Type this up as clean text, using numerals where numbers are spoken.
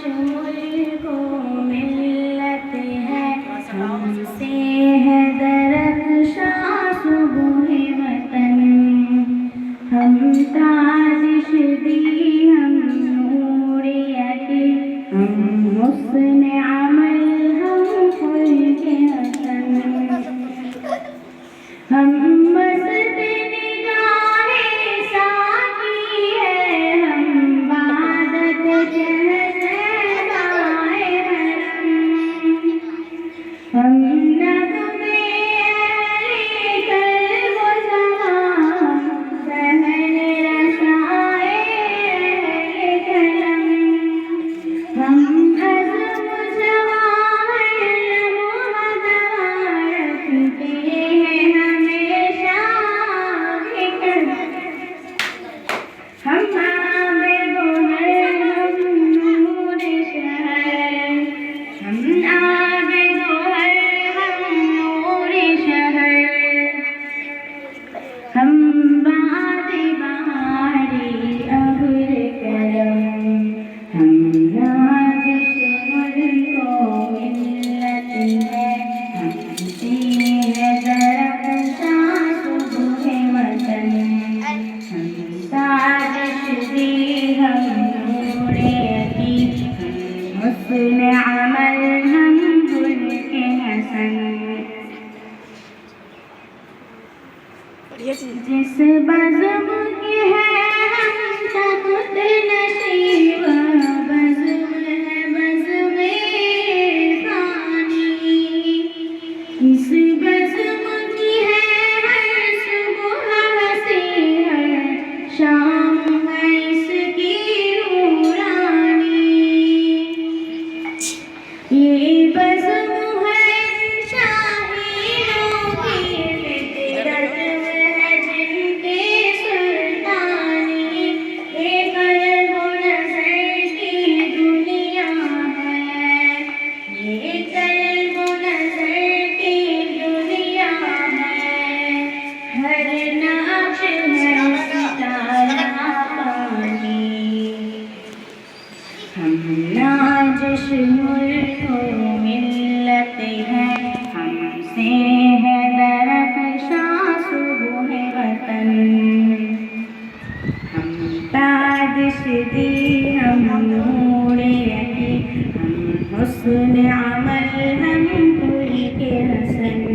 मुल्को मिल्लत है, हमसे है दरख्शां सुबुह वतन। हम ताजिश दी हम नूर यकी, हम हुस्न अमल हम खुल्के हसन। हम मस्त निगाहे साकी है, हम बादत शहज़ादाए हरम। हम नग़्मे अहले क़ल्ब व ज़बान, सहन रसाए अहले कलम। हम अज़्म जवाहिर लम्हा दवा रखते हैं हमेशा आगे कदम। हम आबिद हैं हम नूर शहर, हम आबिद हैं हम नूर शहर। हम बादे बहारी अब्र करम, हम नाज़िश मुल्को मिल्लत है, हमसे है दरख्शां सुबुह वतन। हम साजिश दी हम नूर यकी, हम हुस्न